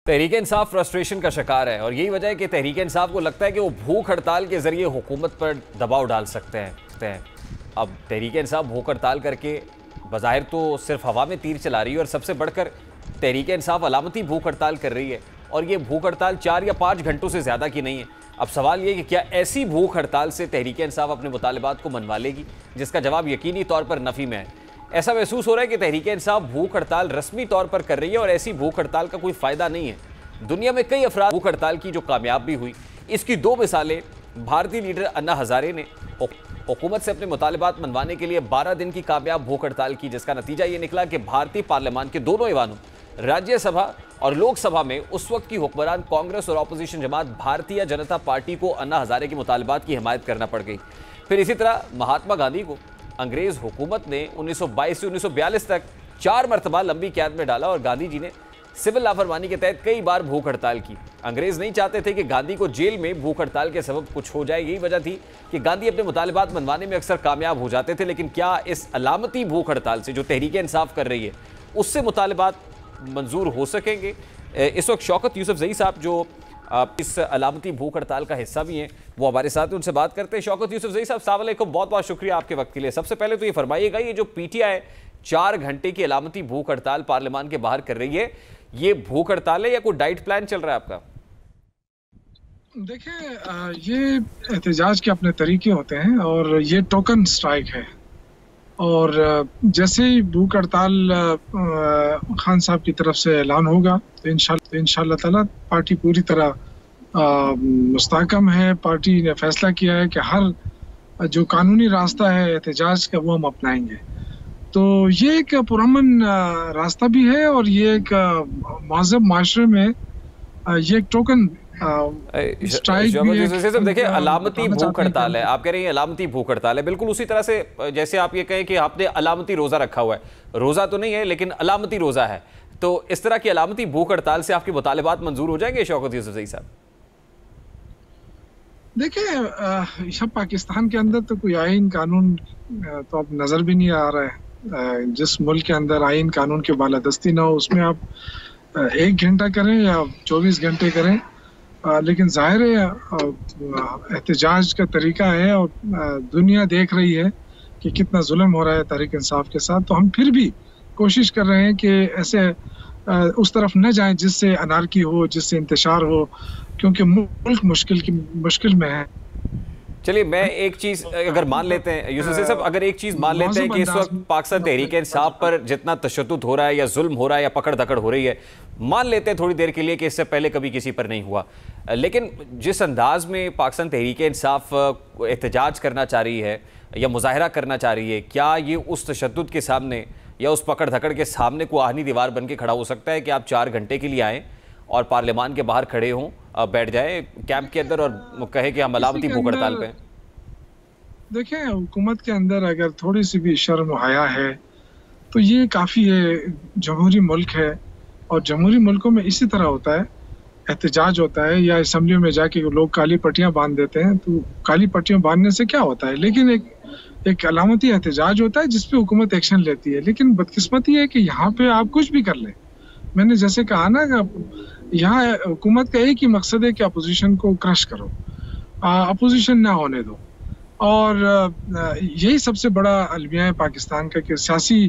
Tehreek Insaf frustration का शिकार है और यही वजह है कि तहरीक इंसाफ को लगता है कि वो भूख हड़ताल के जरिए हुकूमत पर दबाव डाल सकते हैं। अब तहरीक इंसाफ भूख हड़ताल करके बज़ाहिर तो सिर्फ हवा में तीर चला रही है और सबसे बढ़कर तहरीक इंसाफ अलामती भूख हड़ताल कर रही है और ये भूख हड़ताल 4 या 5 घंटों से ज़्यादा की नहीं है। अब सवाल ये कि क्या ऐसी भूख हड़ताल से तहरीक इंसाफ अपने मुतालिबात को मनवा लेगी, जिसका जवाब यकीनी तौर पर नफ़ी में है। ऐसा महसूस हो रहा है कि तहरीक इंसाफ भूख हड़ताल रस्मी तौर पर कर रही है और ऐसी भूख हड़ताल का कोई फ़ायदा नहीं है। दुनिया में कई अफराद भूख हड़ताल की जो कामयाब भी हुई, इसकी 2 मिसालें भारतीय लीडर अन्ना हज़ारे ने हुकूमत से अपने मुतालिबात मनवाने के लिए 12 दिन की कामयाब भूख हड़ताल की, जिसका नतीजा ये निकला कि भारतीय पार्लियामान के दोनों ऐवानों, राज्यसभा और लोकसभा में उस वक्त की हुक्मरान कांग्रेस और अपोजिशन जमात भारतीय जनता पार्टी को अन्ना हज़ारे के मुतालिबात की हिमायत करना पड़ गई। फिर इसी तरह महात्मा गांधी को अंग्रेज़ हुकूमत ने 1922 से 1942 तक 4 मरतबा लंबी कैद में डाला और गांधी जी ने सिविल लाफरमानी के तहत कई बार भूख हड़ताल की। अंग्रेज़ नहीं चाहते थे कि गांधी को जेल में भूख हड़ताल के सबब कुछ हो जाए। यही वजह थी कि गांधी अपने मुतालिबात मनवाने में अक्सर कामयाब हो जाते थे। लेकिन क्या इस अलामती भूख हड़ताल से जो तहरीक इंसाफ कर रही है उससे मुतालिबात मंजूर हो सकेंगे? इस वक्त शौकत यूसुफजई साहब जो इस अलामती भूख हड़ताल का हिस्सा भी हैं, वो हमारे साथ हैं, उनसे बात करते हैं। शौकत यूसुफजई साहब, अस्सलाम वालेकुम, बहुत बहुत शुक्रिया आपके वक्त के लिए। सबसे पहले तो ये फरमाइएगा, ये जो पीटीआई 4 घंटे की अलामती भूख हड़ताल पार्लियामान के बाहर कर रही है, ये भूख हड़ताल है या कोई डाइट प्लान चल रहा है आपका? देखिए, ये एहतजाज के अपने तरीके होते हैं और ये टोकन स्ट्राइक है। और जैसे ही भूख हड़ताल खान साहब की तरफ से ऐलान होगा तो इंशाल्लाह ताला पार्टी पूरी तरह मुस्तहकम है। पार्टी ने फैसला किया है कि हर जो कानूनी रास्ता है एहतजाज का वो हम अपनाएंगे। तो ये एक पुरअमन रास्ता भी है और ये एक महज़ब माशरे में ये एक टोकन स्ट्राइक भी है। देखिए, अलामती भूख हड़ताल है, आप कह रहे हैं अलामती भूख हड़ताल है, बिल्कुल उसी तरह से जैसे आप ये कहें कि आपने अलामती रोज़ा रखा हुआ है। रोज़ा तो नहीं है लेकिन अलामती रोज़ा है, तो इस तरह की अलामती भूख हड़ताल से आपके मुतालिबात मंजूर हो जाएंगे शौकत यूसुफजई साहब? देखिए, यहाँ पाकिस्तान के अंदर तो कोई आइन कानून तो अब नज़र भी नहीं आ रहा है। जिस मुल्क के अंदर आइन कानून की बालादस्ती ना हो, उसमें आप 1 घंटा करें या 24 घंटे करें, लेकिन जाहिर है एहतजाज का तरीका है और दुनिया देख रही है कि कितना जुल्म हो रहा है तहरीक इंसाफ के साथ। तो हम फिर भी कोशिश कर रहे हैं कि ऐसे उस तरफ न जाएं जिससे अनारकी हो, जिससे इंतशार हो, क्योंकि मुल्क मुश्किल में है। चलिए, मैं एक चीज़ अगर मान लेते हैं यूसुफ साहब, अगर एक चीज़ मान लेते हैं कि इस वक्त पाकिस्तान तहरीक इंसाफ पर जितना तशद्दुद हो रहा है या जुल्म हो रहा है या पकड़ धकड़ हो रही है, मान लेते हैं थोड़ी देर के लिए कि इससे पहले कभी किसी पर नहीं हुआ, लेकिन जिस अंदाज में पाकिस्तान तहरीक इंसाफ एहतजाज करना चाह रही है या मुजाहरा करना चाह रही है, क्या ये उस तशद्दुद के सामने या उस पकड़ धकड़ के सामने को आहनी दीवार बन के खड़ा हो सकता है कि आप 4 घंटे के लिए आएँ और पार्लियामान के बाहर खड़े हों, बैठ जाए कैंप के अंदर और कहे कि हम अलामती भूख हड़ताल पे? देखिए, हुकूमत के अंदर अगर थोड़ी सी भी शर्म हया है तो ये काफ़ी है। जमहूरी मुल्क है और जमहूरी मुल्कों में इसी तरह होता है, एहतजाज होता है या असम्बलियों में जाके लोग काली पट्टियां बांध देते हैं। तो काली पट्टियां बांधने से क्या होता है, लेकिन एक अलामती एहतजाज होता है जिसपे हुकूमत एक्शन लेती है। लेकिन बदकिस्मती है कि यहाँ पे आप कुछ भी कर लें। मैंने जैसे कहा ना, यहाँ हुकूमत का एक ही मकसद है कि अपोजिशन को क्रश करो, अपोजिशन ना होने दो। और यही सबसे बड़ा अलमिया है पाकिस्तान का कि सियासी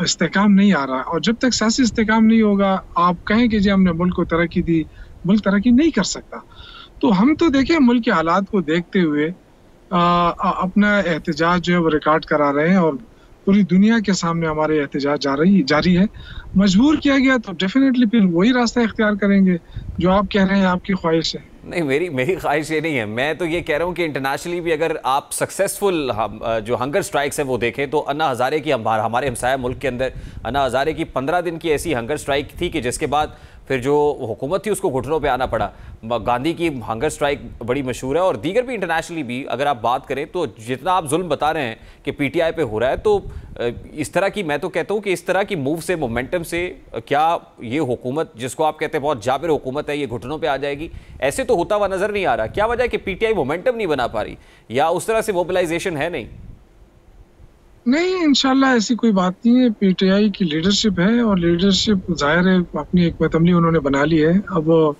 इस्तेकाम नहीं आ रहा। और जब तक सियासी इस्तेकाम नहीं होगा, आप कहें कि जी हमने मुल्क को तरक्की दी, मुल्क तरक्की नहीं कर सकता। तो हम तो देखें, मुल्क के हालात को देखते हुए अपना एहतजाज जो है वो रिकॉर्ड करा रहे हैं और पूरी दुनिया के सामने हमारे एहतजाज जारी है। मजबूर किया गया तो डेफिनेटली फिर वही रास्ता इख्तियार करेंगे जो आप कह रहे हैं आपकी ख्वाहिश है। नहीं, मेरी ख्वाहिश ये नहीं है। मैं तो ये कह रहा हूँ कि इंटरनेशनली भी अगर आप सक्सेसफुल जो हंगर स्ट्राइक्स है वो देखें तो अन्ना हज़ारे की हमारे हमसाया मुल्क के अंदर अन्ना हज़ारे की 15 दिन की ऐसी हंगर स्ट्राइक थी कि जिसके बाद फिर जो हुकूमत थी उसको घुटनों पे आना पड़ा। गांधी की हंगर स्ट्राइक बड़ी मशहूर है और दीगर भी इंटरनेशनली भी अगर आप बात करें तो जितना आप जुल्म बता रहे हैं कि पीटीआई पे हो रहा है, तो इस तरह की, मैं तो कहता हूँ कि इस तरह की मूव से, मोमेंटम से क्या ये हुकूमत जिसको आप कहते हैं बहुत जाबिर हुकूमत है, ये घुटनों पे आ जाएगी? ऐसे तो होता हुआ नज़र नहीं आ रहा। क्या वजह है कि पीटीआई मोमेंटम नहीं बना पा रही या उस तरह से मोबिलाइजेशन है नहीं? नहीं, इंशाल्लाह ऐसी कोई बात नहीं है। पीटीआई की लीडरशिप है और लीडरशिप ज़ाहिर है अपनी एक मतअमली उन्होंने बना ली है। अब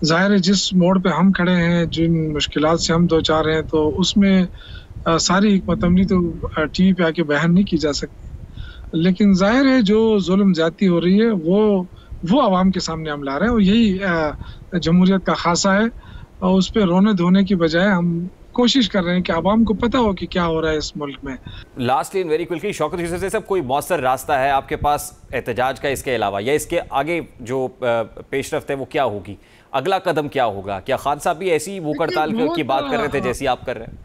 ज़ाहिर है जिस मोड़ पे हम खड़े हैं, जिन मुश्किलात से हम दो चार हैं, तो उसमें सारी एक मतअमली तो टीवी पे आके बयान नहीं की जा सकती। लेकिन ज़ाहिर है जो जुल्म ज़्यादती हो रही है वो आवाम के सामने हम ला रहे हैं और यही जमहूरियत का खासा है। और उस पे रोने धोने की बजाय हम कोशिश कर रहे हैं कि आवाम को पता हो कि क्या हो रहा है इस मुल्क में। Last in very quickly, Shaukat Yusuf साहब, कोई मौसर रास्ता है आपके पास एहतजाज का इसके अलावा, या इसके आगे जो पेशरफ्त है वो क्या होगी? अगला कदम क्या होगा? क्या खान साहब भी ऐसी भूख हड़ताल की बात कर रहे थे जैसी आप कर रहे हैं?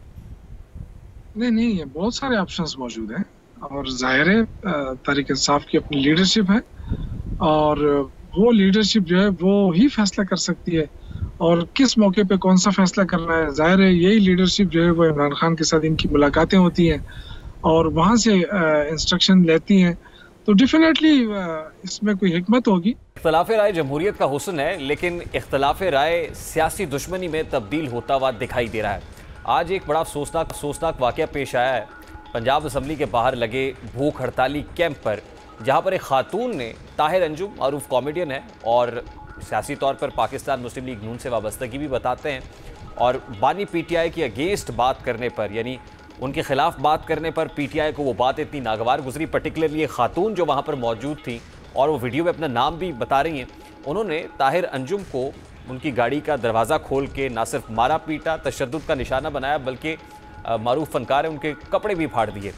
नहीं, बहुत सारे ऑप्शंस मौजूद हैं और जाहिर है तहरीक इंसाफ की अपनी लीडरशिप है और वो लीडरशिप जो है वो ही फैसला कर सकती है और किस मौके पे कौन सा फैसला करना है। जाहिर है यही लीडरशिप जो है वो इमरान खान के साथ इनकी मुलाकातें होती हैं और वहाँ से इंस्ट्रक्शन लेती हैं, तो डेफिनेटली इसमें कोई हिकमत होगी। इख्तलाफ राय जमहूरियत का हुस्न है, लेकिन इख्तलाफ राय सियासी दुश्मनी में तब्दील होता हुआ दिखाई दे रहा है। आज एक बड़ा सोचनाक वाक़या पेश आया है पंजाब असम्बली के बाहर लगे भूख हड़ताली कैंप पर, जहाँ पर एक खातून ने, ताहिर अंजुम मारूफ कॉमेडियन है और सियासी तौर पर पाकिस्तान मुस्लिम लीग नून से वाबस्तगी भी बताते हैं, और बानी पीटीआई की अगेंस्ट बात करने पर, यानी उनके खिलाफ बात करने पर पीटीआई को वो बात इतनी नागवार गुजरी। पर्टिकुलरली ये खातून जो वहाँ पर मौजूद थी और वो वीडियो में अपना नाम भी बता रही हैं, उन्होंने ताहिर अंजुम को उनकी गाड़ी का दरवाज़ा खोल के ना सिर्फ मारा पीटा, तशद्दुद का निशाना बनाया, बल्कि मारूफ फनकार है उनके कपड़े भी फाड़ दिए।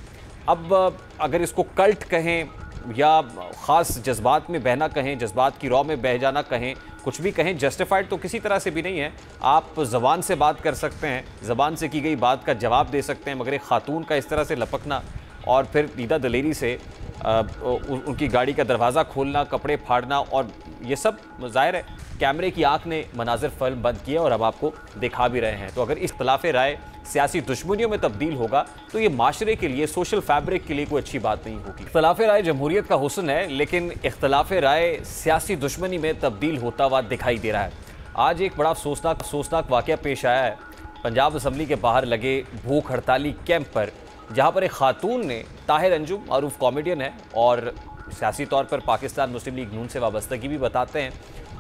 अब अगर इसको कल्ट कहें या ख़ास जज्बात में बहना कहें, जज्बात की रौ में बह जाना कहें, कुछ भी कहें, जस्टिफाइड तो किसी तरह से भी नहीं है। आप ज़बान से बात कर सकते हैं, ज़बान से की गई बात का जवाब दे सकते हैं, मगर एक खातून का इस तरह से लपकना और फिर दीदा दलेरी से उनकी गाड़ी का दरवाज़ा खोलना, कपड़े फाड़ना, और ये सब ज़ाहिर है कैमरे की आंख ने मनाजिर फिल्म बंद किए और अब आपको दिखा भी रहे हैं। तो अगर इख्तलाफ राय सियासी दुश्मनियों में तब्दील होगा तो ये माशरे के लिए, सोशल फैब्रिक के लिए कोई अच्छी बात नहीं होगी। इख्तलाफ राय जमहूरियत का हुस्न है, लेकिन इख्तलाफ राय सियासी दुश्मनी में तब्दील होता हुआ दिखाई दे रहा है। आज एक बड़ा सोचनाक वाक़या पेश आया है पंजाब असम्बली के बाहर लगे भूख हड़ताली कैंप पर, जहाँ पर एक खातून ने, ताहिर अंजुम मारूफ कॉमेडियन है और सियासी तौर पर पाकिस्तान मुस्लिम लीग नून से वाबस्तगी भी बताते हैं,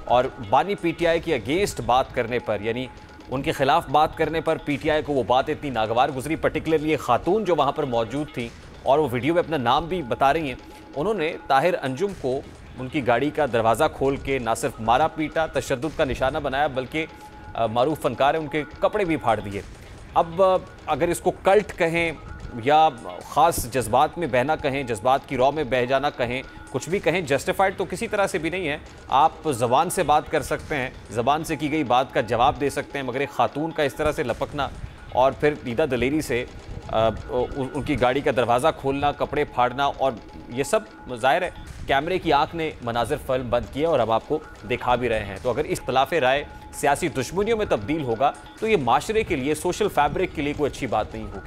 और बानी पीटीआई की अगेंस्ट बात करने पर, यानी उनके खिलाफ बात करने पर पीटीआई को वो बात इतनी नागवार गुजरी। पर्टिकुलरली ये खातून जो वहाँ पर मौजूद थी और वो वीडियो में अपना नाम भी बता रही हैं, उन्होंने ताहिर अंजुम को उनकी गाड़ी का दरवाज़ा खोल के ना सिर्फ मारा पीटा, तशद्दुद का निशाना बनाया, बल्कि मारूफ फनकार है उनके कपड़े भी फाड़ दिए। अब अगर इसको कल्ट कहें या ख़ास जज्बात में बहना कहें, जज्बात की रौ में बह जाना कहें, कुछ भी कहें, जस्टिफाइड तो किसी तरह से भी नहीं है। आप ज़बान से बात कर सकते हैं, ज़बान से की गई बात का जवाब दे सकते हैं, मगर एक खातून का इस तरह से लपकना और फिर दीदा दलेरी से उनकी गाड़ी का दरवाज़ा खोलना, कपड़े फाड़ना, और ये सब ज़ाहिर है कैमरे की आंख ने मनाजिर फिल्म बंद किए और अब आपको दिखा भी रहे हैं। तो अगर इख्तलाफ राय सियासी दुश्मनियों में तब्दील होगा तो ये माशरे के लिए, सोशल फैब्रिक के लिए कोई अच्छी बात नहीं होगी।